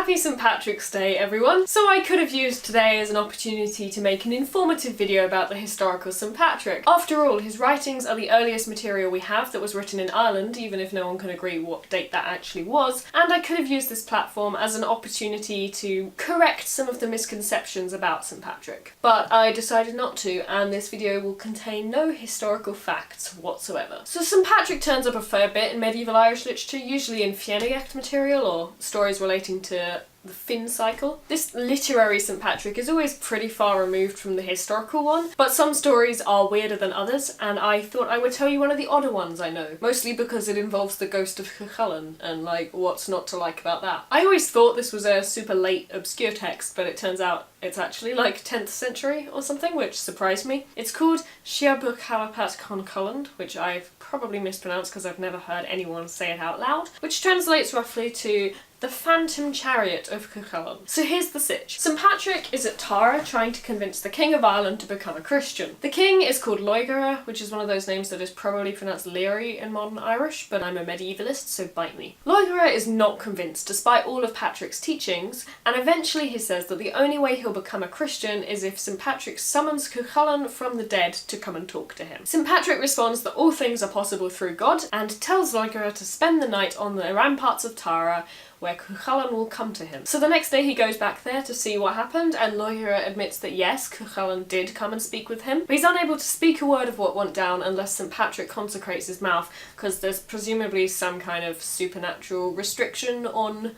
Happy St. Patrick's Day, everyone! So I could have used today as an opportunity to make an informative video about the historical St. Patrick. After all, his writings are the earliest material we have that was written in Ireland, even if no one can agree what date that actually was, and I could have used this platform as an opportunity to correct some of the misconceptions about St. Patrick. But I decided not to, and this video will contain no historical facts whatsoever. So St. Patrick turns up a fair bit in medieval Irish literature, usually in Fiannaíocht material or stories relating to the Finn cycle. This literary St. Patrick is always pretty far removed from the historical one, but some stories are weirder than others, and I thought I would tell you one of the odder ones I know, mostly because it involves the ghost of Cú Chulainn, and like, what's not to like about that? I always thought this was a super late, obscure text, but it turns out it's actually like 10th century or something, which surprised me. It's called Síaburcharpat Con Culaind, which I've probably mispronounced because I've never heard anyone say it out loud, which translates roughly to the phantom chariot of Cú Chulainn. So here's the sitch. St. Patrick is at Tara trying to convince the King of Ireland to become a Christian. The king is called Loegaire, which is one of those names that is probably pronounced Leary in modern Irish, but I'm a medievalist, so bite me. Loegaire is not convinced, despite all of Patrick's teachings, and eventually he says that the only way he'll become a Christian is if St. Patrick summons Cú Chulainn from the dead to come and talk to him. St. Patrick responds that all things are possible through God, and tells Loegaire to spend the night on the ramparts of Tara, where Cú Chulainn will come to him. So the next day he goes back there to see what happened, and Loegaire admits that yes, Cú Chulainn did come and speak with him, but he's unable to speak a word of what went down unless St. Patrick consecrates his mouth, because there's presumably some kind of supernatural restriction on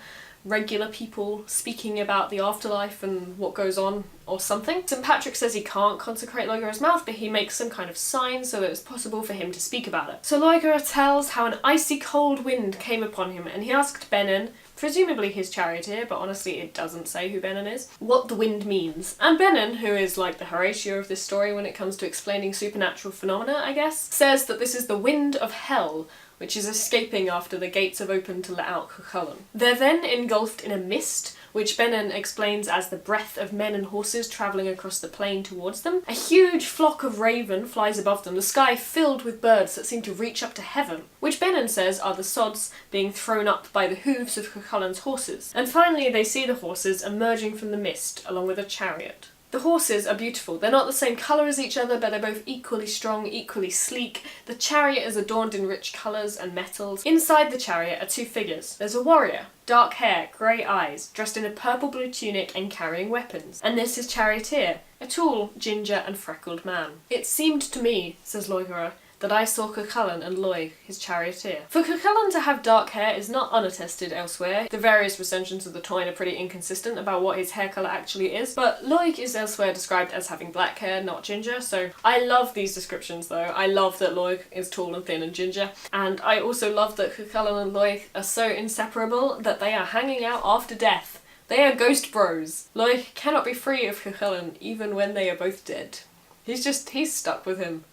regular people speaking about the afterlife and what goes on or something. St. Patrick says he can't consecrate Loegaire's mouth, but he makes some kind of sign so that it's possible for him to speak about it. So Loegaire tells how an icy cold wind came upon him, and he asked Bennen, presumably his charioteer, but honestly it doesn't say who Bennen is, what the wind means. And Bennen, who is like the Horatio of this story when it comes to explaining supernatural phenomena, I guess, says that this is the wind of hell, which is escaping after the gates have opened to let out Cú Chulainn. They're then engulfed in a mist, which Bennen explains as the breath of men and horses travelling across the plain towards them. A huge flock of raven flies above them, the sky filled with birds that seem to reach up to heaven, which Bennen says are the sods being thrown up by the hooves of Cú Chulainn's horses. And finally they see the horses emerging from the mist, along with a chariot. The horses are beautiful. They're not the same colour as each other, but they're both equally strong, equally sleek. The chariot is adorned in rich colours and metals. Inside the chariot are two figures. There's a warrior, dark hair, grey eyes, dressed in a purple-blue tunic and carrying weapons. And this is charioteer, a tall, ginger and freckled man. It seemed to me, says Loegaire, that I saw Cú Chulainn and Láeg, his charioteer. For Cú Chulainn to have dark hair is not unattested elsewhere. The various recensions of the Táin are pretty inconsistent about what his hair colour actually is, but Láeg is elsewhere described as having black hair, not ginger, so I love these descriptions though. I love that Láeg is tall and thin and ginger, and I also love that Cú Chulainn and Láeg are so inseparable that they are hanging out after death. They are ghost bros. Láeg cannot be free of Cú Chulainn even when they are both dead. He's stuck with him.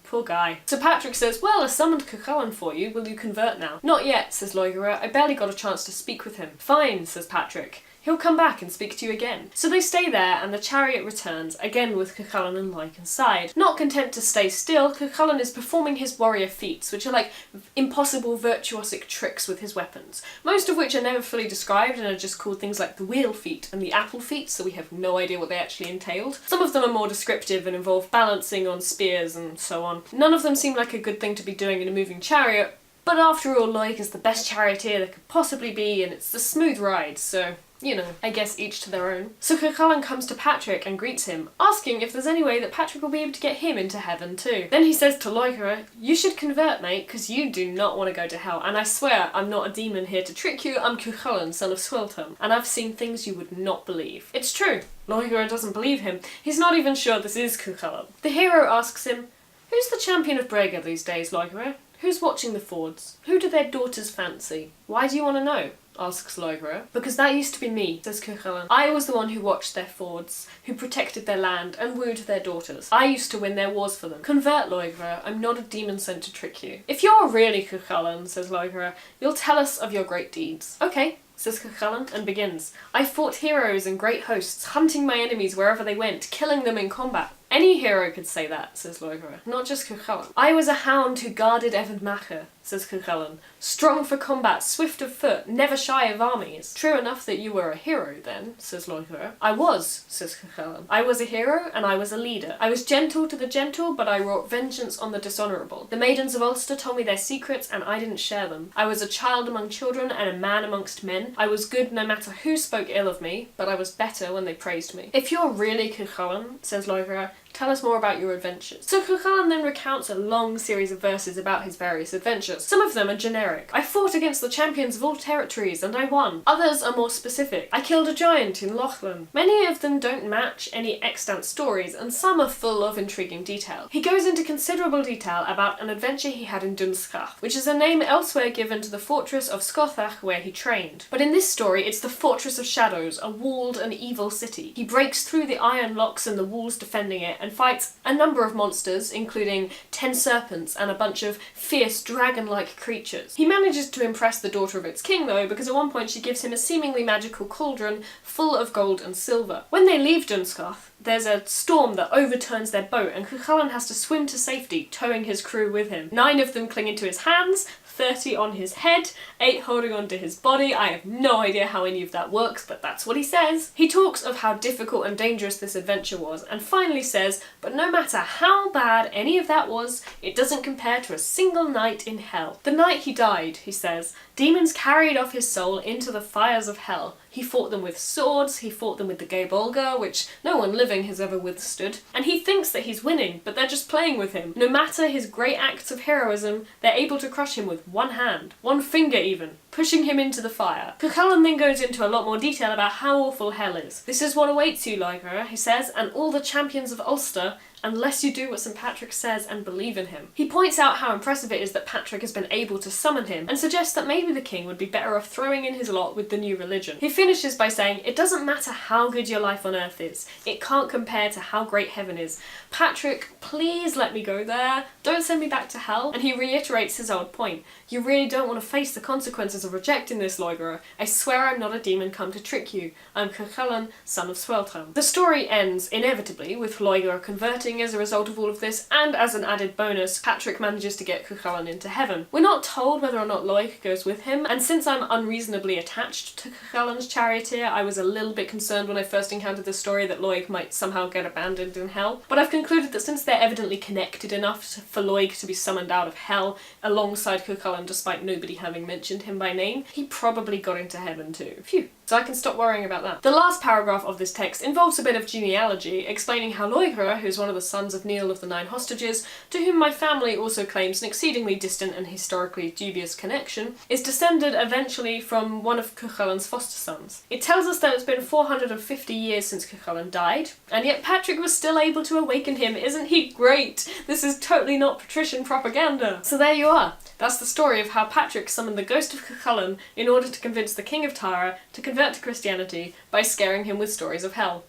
Poor guy. So Patrick says, well, I summoned Cú Chulainn for you, will you convert now? Not yet, says Loegaire, I barely got a chance to speak with him. Fine, says Patrick. He'll come back and speak to you again. So they stay there, and the chariot returns, again with Cú Chulainn and Láeg inside. Not content to stay still, Cú Chulainn is performing his warrior feats, which are like impossible virtuosic tricks with his weapons, most of which are never fully described and are just called things like the wheel feat and the apple feat, so we have no idea what they actually entailed. Some of them are more descriptive and involve balancing on spears and so on. None of them seem like a good thing to be doing in a moving chariot, but after all, Láeg is the best charioteer there could possibly be, and it's a smooth ride, so you know, I guess each to their own. So Cú Chulainn comes to Patrick and greets him, asking if there's any way that Patrick will be able to get him into heaven too. Then he says to Loegaire, you should convert, mate, because you do not want to go to hell, and I swear I'm not a demon here to trick you, I'm Cú Chulainn, son of Swiltham, and I've seen things you would not believe. It's true. Loegaire doesn't believe him. He's not even sure this is Cú Chulainn. The hero asks him, who's the champion of Brega these days, Loegaire? Who's watching the fords? Who do their daughters fancy? Why do you want to know? Asks Loegaire. Because that used to be me, says Cú Chulainn. I was the one who watched their fords, who protected their land and wooed their daughters. I used to win their wars for them. Convert, Loegaire, I'm not a demon sent to trick you. If you're really Cú Chulainn, says Loegaire, you'll tell us of your great deeds. Okay, says Cú Chulainn, and begins. I fought heroes and great hosts, hunting my enemies wherever they went, killing them in combat. Any hero could say that, says Loegaire, not just Cú Chulainn. I was a hound who guarded Evan Macha, says Cú Chulainn. Strong for combat, swift of foot, never shy of armies. True enough that you were a hero then, says Loegaire. I was, says Cú Chulainn. I was a hero and I was a leader. I was gentle to the gentle, but I wrought vengeance on the dishonourable. The maidens of Ulster told me their secrets and I didn't share them. I was a child among children and a man amongst men. I was good no matter who spoke ill of me, but I was better when they praised me. If you're really Cú Chulainn, says Loegaire, tell us more about your adventures. So Cú Chulainn then recounts a long series of verses about his various adventures. Some of them are generic. I fought against the champions of all territories and I won. Others are more specific. I killed a giant in Longman. Many of them don't match any extant stories and some are full of intriguing detail. He goes into considerable detail about an adventure he had in Dunskach, which is a name elsewhere given to the fortress of Scothach where he trained. But in this story it's the Fortress of Shadows, a walled and evil city. He breaks through the iron locks and the walls defending it and fights a number of monsters, including 10 serpents and a bunch of fierce dragon-like creatures. He manages to impress the daughter of its king though, because at one point she gives him a seemingly magical cauldron full of gold and silver. When they leave Dunskach, there's a storm that overturns their boat and Cú Chulainn has to swim to safety, towing his crew with him. 9 of them clinging to his hands, 30 on his head, 8 holding onto his body. I have no idea how any of that works, but that's what he says. He talks of how difficult and dangerous this adventure was, and finally says, but no matter how bad any of that was, it doesn't compare to a single night in hell. The night he died, he says, demons carried off his soul into the fires of hell. He fought them with swords, he fought them with the Gaebolga, which no one living has ever withstood, and he thinks that he's winning, but they're just playing with him. No matter his great acts of heroism, they're able to crush him with one hand, one finger even, pushing him into the fire. Cú Chulainn then goes into a lot more detail about how awful hell is. This is what awaits you, Loegaire, he says, and all the champions of Ulster, unless you do what St. Patrick says and believe in him. He points out how impressive it is that Patrick has been able to summon him, and suggests that maybe the king would be better off throwing in his lot with the new religion. He finishes by saying, it doesn't matter how good your life on earth is, it can't compare to how great heaven is. Patrick, please let me go there, don't send me back to hell. And he reiterates his old point, you really don't want to face the consequences of rejecting this, Loegaire. I swear I'm not a demon come to trick you. I'm Cú Chulainn, son of Sweltram. The story ends, inevitably, with Loegaire converting as a result of all of this, and as an added bonus, Patrick manages to get Cú Chulainn into heaven. We're not told whether or not Loeg goes with him, and since I'm unreasonably attached to Cú Chulainn's charioteer, I was a little bit concerned when I first encountered this story that Loeg might somehow get abandoned in hell. But I've concluded that since they're evidently connected enough for Loeg to be summoned out of hell alongside Cú Chulainn despite nobody having mentioned him by name, he probably got into heaven too. Phew. So I can stop worrying about that. The last paragraph of this text involves a bit of genealogy, explaining how Loegaire, who's one of the sons of Néill of the 9 Hostages, to whom my family also claims an exceedingly distant and historically dubious connection, is descended eventually from one of Cú Chulainn's foster sons. It tells us that it's been 450 years since Cú Chulainn died, and yet Patrick was still able to awaken him. Isn't he great? This is totally not patrician propaganda. So there you are. That's the story of how Patrick summoned the ghost of Cú Chulainn in order to convince the King of Tara to convert to Christianity by scaring him with stories of hell.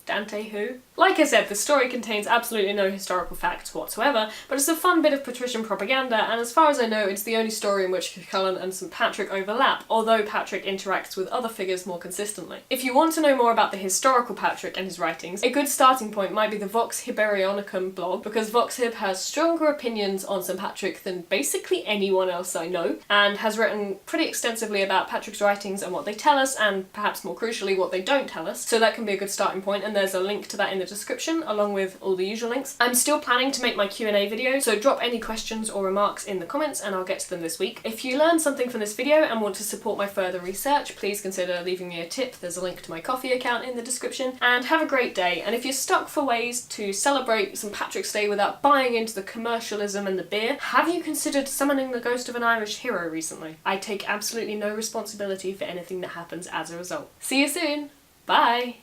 Dante who? Like I said, the story contains absolutely no historical facts whatsoever, but it's a fun bit of patrician propaganda, and as far as I know, it's the only story in which Cú Chulainn and St. Patrick overlap, although Patrick interacts with other figures more consistently. If you want to know more about the historical Patrick and his writings, a good starting point might be the Vox Hiberionicum blog, because VoxHib has stronger opinions on St. Patrick than basically anyone else I know, and has written pretty extensively about Patrick's writings and what they tell us, and perhaps more crucially, what they don't tell us, so that can be a good starting point, and there's a link to that in the description, along with all the usual links. I'm still planning to make my Q&A video, so drop any questions or remarks in the comments and I'll get to them this week. If you learned something from this video and want to support my further research, please consider leaving me a tip. There's a link to my Ko-fi account in the description. And have a great day, and if you're stuck for ways to celebrate St. Patrick's Day without buying into the commercialism and the beer, have you considered summoning the ghost of an Irish hero recently? I take absolutely no responsibility for anything that happens as a result. See you soon! Bye!